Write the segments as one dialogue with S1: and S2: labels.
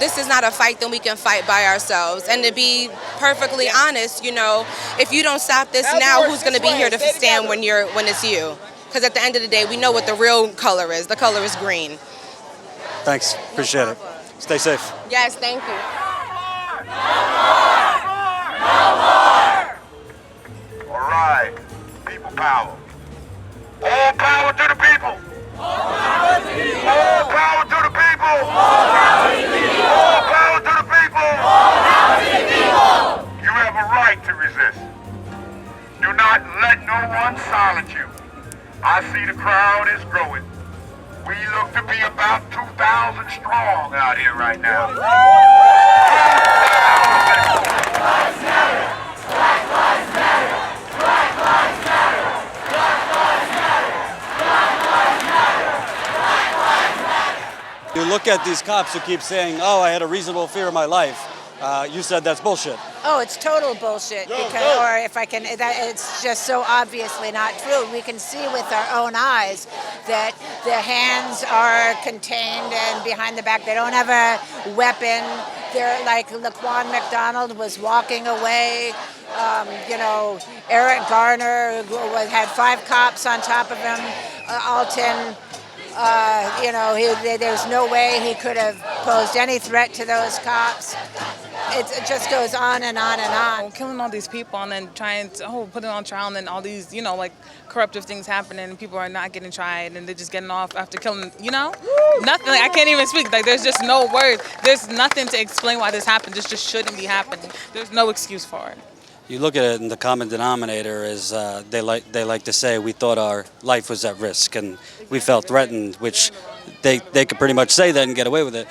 S1: this is not a fight that we can fight by ourselves. And to be perfectly honest, you know, if you don't stop this now, who's going to be here to stand when it's you? Because at the end of the day, we know what the real color is. The color is green.
S2: Thanks. Appreciate it. Stay safe.
S1: Yes, thank you.
S3: All right. People power. All power to the people. All power to the people. All power to the people. All power to the people. All power to the people. All power to the people. You have a right to resist. Do not let no one silence you. I see the crowd is growing. We look to be about 2,000 strong out here right now.
S4: Black lives matter. Black lives matter. Black lives matter. Black lives matter. Black lives matter. Black lives matter.
S2: You look at these cops who keep saying, "Oh, I had a reasonable fear of my life." You said that's bullshit.
S5: Oh, it's total bullshit. Or if I can, it's just so obviously not true. We can see with our own eyes that the hands are contained and behind the back. They don't have a weapon. They're like Laquan McDonald was walking away. You know, Eric Garner had 5 cops on top of him. Alton. You know, there's no way he could have posed any threat to those cops. It just goes on and on and on.
S6: Killing all these people and then trying to put it on trial, and then all these, you know, like corruptive things happening and people are not getting tried and they're just getting off after killing, you know? Nothing. Like, I can't even speak. Like, there's just no words. There's nothing to explain why this happened. This just shouldn't be happening. There's no excuse for it.
S2: You look at it, and the common denominator is they like to say we thought our life was at risk and we felt threatened, which they could pretty much say that and get away with it.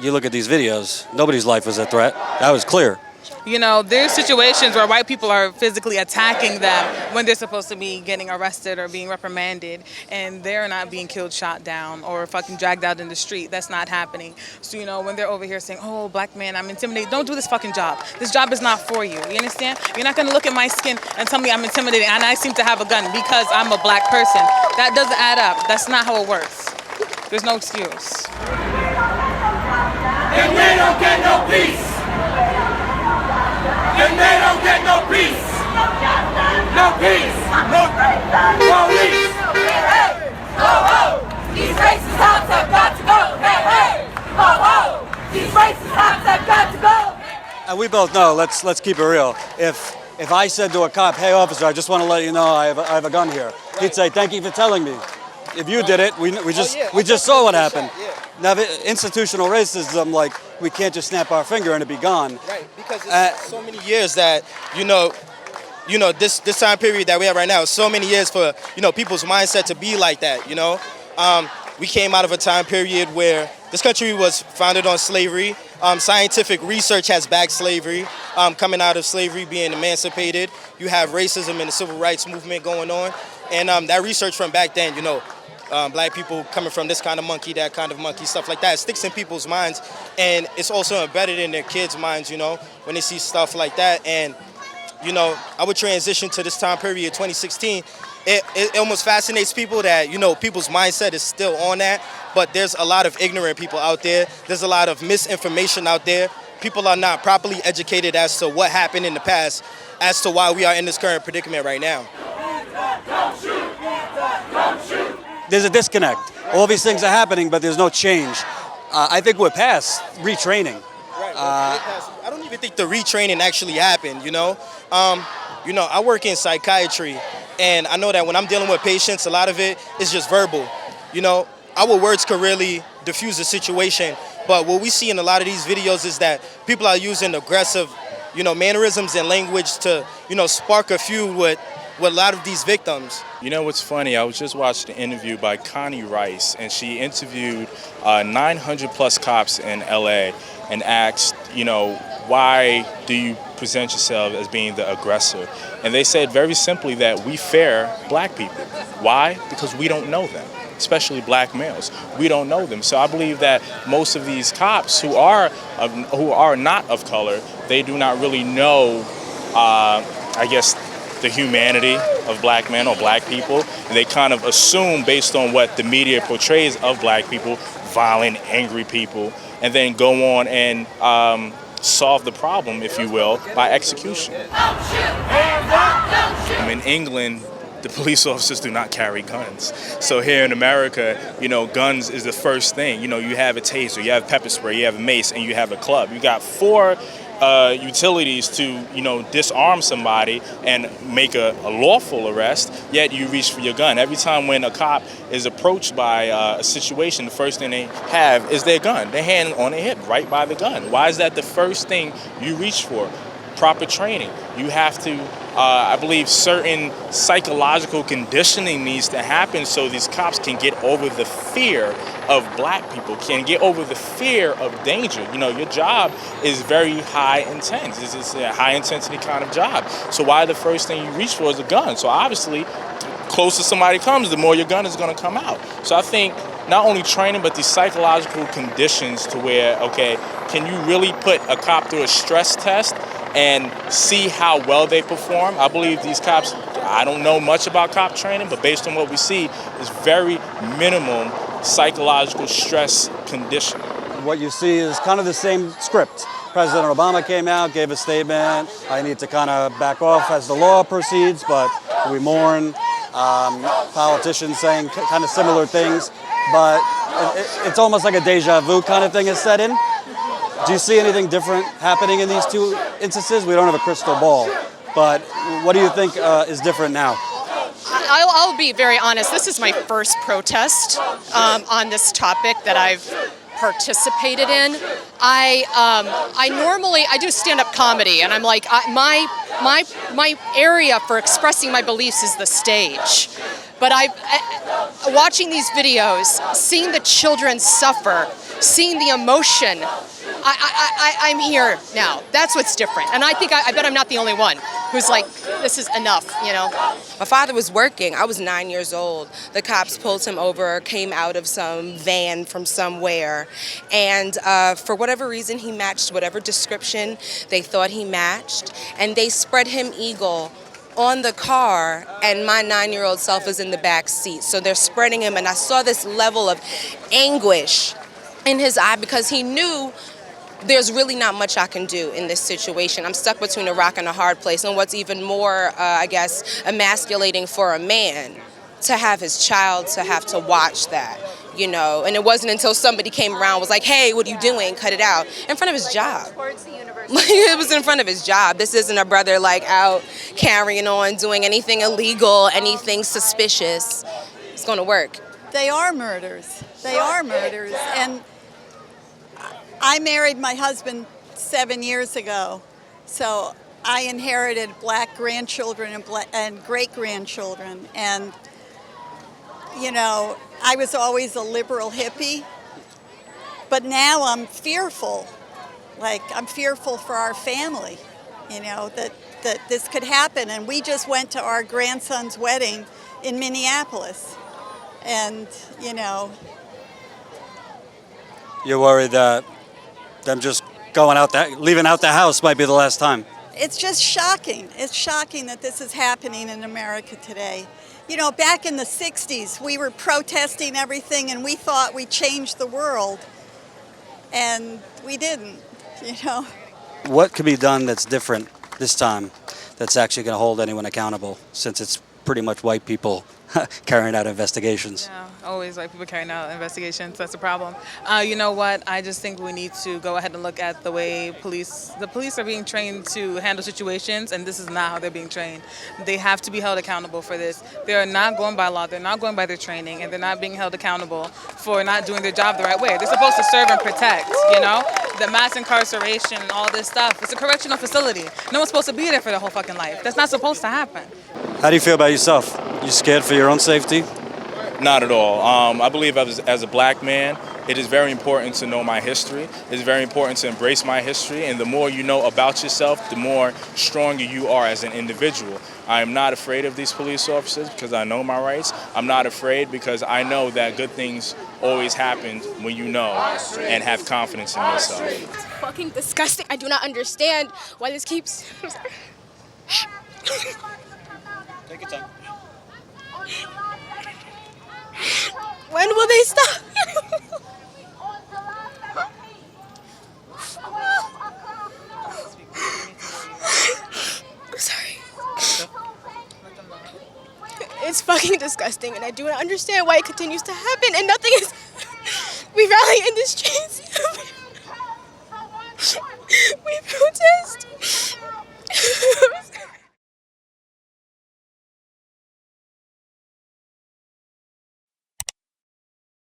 S2: You look at these videos, nobody's life was a threat. That was clear.
S6: You know, there's situations where white people are physically attacking them when they're supposed to be getting arrested or being reprimanded, and they're not being killed, shot down, or fucking dragged out in the street. That's not happening. So, you know, when they're over here saying, "Oh, black man, I'm intimidated," don't do this fucking job. This job is not for you. You understand? You're not going to look at my skin and tell me I'm intimidated and I seem to have a gun because I'm a black person. That doesn't add up. That's not how it works. There's no excuse.
S4: And we don't get no peace. And they don't get no peace. No peace. No police. Hey, ho, ho. These racist cops have got to go. Hey, hey, ho, ho. These racist cops have got to go.
S2: And we both know. Let's keep it real. If I said to a cop, "Hey, officer, I just want to let you know I have a gun here," he'd say, "Thank you for telling me." If you did it, we just saw what happened. Now, institutional racism, like, we can't just snap our finger and it be gone.
S7: Right, because it's so many years that, you know, this time period that we have right now is so many years for, you know, people's mindset to be like that, you know. We came out of a time period where this country was founded on slavery. Scientific research has backed slavery. Coming out of slavery, being emancipated, you have racism and the civil rights movement going on. And that research from back then, you know, black people coming from this kind of monkey, that kind of monkey, stuff like that. It sticks in people's minds, and it's also embedded in their kids' minds, you know, when they see stuff like that. And, you know, I would transition to this time period, 2016. It almost fascinates people that, you know, people's mindset is still on that, but there's a lot of ignorant people out there. There's a lot of misinformation out there. People are not properly educated as to what happened in the past, as to why we are in this current predicament right now.
S4: Don't shoot. Don't shoot.
S2: There's a disconnect. All these things are happening, but there's no change. I think we're past retraining.
S7: Right. I don't even think the retraining actually happened, you know. You know, I work in psychiatry, and I know that when I'm dealing with patients, a lot of it is just verbal. You know, our words could really diffuse the situation, but what we see in a lot of these videos is that people are using aggressive, you know, mannerisms and language to, you know, spark a feud with a lot of these victims.
S8: You know what's funny? I was just watching an interview by Connie Rice, and she interviewed 900 plus cops in LA and asked, you know, why do you present yourself as being the aggressor? And they said very simply that we fear black people. Why? Because we don't know them, especially black males. We don't know them. So I believe that most of these cops who are not of color, they do not really know, I guess, the humanity of black men or black people. And they kind of assume, based on what the media portrays of black people, violent, angry people, and then go on and solve the problem, if you will, by execution. In England, the police officers do not carry guns. So here in America, guns is the first thing. You have a taser, you have pepper spray, you have a mace, and you have a club. You got four utilities to, disarm somebody and make a lawful arrest, yet you reach for your gun. Every time when a cop is approached by a situation, the first thing they have is their gun, their hand on their hip, right by the gun. Why is that the first thing you reach for? Proper training. You have to, I believe certain psychological conditioning needs to happen so these cops can get over the fear of black people, can get over the fear of danger. Your job is very high intense. It's a high intensity kind of job. So why the first thing you reach for is a gun? So obviously, closer somebody comes, the more your gun is going to come out. So I think not only training, but these psychological conditions to where, okay, can you really put a cop through a stress test and see how well they perform? I believe these cops, I don't know much about cop training, but based on what we see, is very minimum psychological stress conditioning.
S2: What you see is kind of the same script. President Obama came out, gave a statement. I need to kind of back off as the law proceeds, but we mourn. Politicians saying kind of similar things, but it's almost like a deja vu kind of thing is set in. Do you see anything different happening in these two instances? We don't have a crystal ball, but what do you think is different now?
S9: I'll be very honest. This is my first protest on this topic that I've participated in. I normally do stand-up comedy, and I'm like my area for expressing my beliefs is the stage. But watching these videos, seeing the children suffer, seeing the emotion, I'm here now. That's what's different. And I bet I'm not the only one who's like, this is enough,
S1: My father was working. I was 9 years old. The cops pulled him over, came out of some van from somewhere, and for whatever reason, he matched whatever description they thought he matched, and they spread him eagle on the car, and my 9-year-old self is in the back seat. So they're spreading him, and I saw this level of anguish in his eye because he knew there's really not much I can do in this situation. I'm stuck between a rock and a hard place. And what's even more, emasculating for a man, to have his child to have to watch that, And it wasn't until somebody came around, was like, hey, what are you doing? Cut it out. In front of his job. It was in front of his job. This isn't a brother out carrying on, doing anything illegal, anything suspicious. It's going to work.
S10: They are murders. They are murders. And I married my husband 7 years ago, so I inherited black grandchildren and great-grandchildren. And, I was always a liberal hippie, but now I'm fearful. I'm fearful for our family, that this could happen. And we just went to our grandson's wedding in Minneapolis. And,
S2: You're worried that them just leaving out the house might be the last time?
S10: It's just shocking. It's shocking that this is happening in America today. Back in the 60s, we were protesting everything and we thought we changed the world. And we didn't,
S2: What could be done that's different this time that's actually going to hold anyone accountable, since it's pretty much white people carrying out investigations?
S6: Yeah, always white people carrying out investigations. That's a problem. You know what? I just think we need to go ahead and look at the way the police are being trained to handle situations, and this is not how they're being trained. They have to be held accountable for this. They are not going by law. They're not going by their training, and they're not being held accountable for not doing their job the right way. They're supposed to serve and protect, The mass incarceration and all this stuff. It's a correctional facility. No one's supposed to be there for their whole fucking life. That's not supposed to happen.
S2: How do you feel about yourself? You scared for your own safety?
S8: Not at all. I believe as a black man, it is very important to know my history. It's very important to embrace my history. And the more you know about yourself, the more stronger you are as an individual. I am not afraid of these police officers because I know my rights. I'm not afraid because I know that good things always happen when you know and have confidence in yourself.
S11: It's fucking disgusting. I do not understand why this keeps...
S2: Take your time.
S11: When will they stop? It's fucking disgusting, and I do not understand why it continues to happen, and nothing is. We rally in this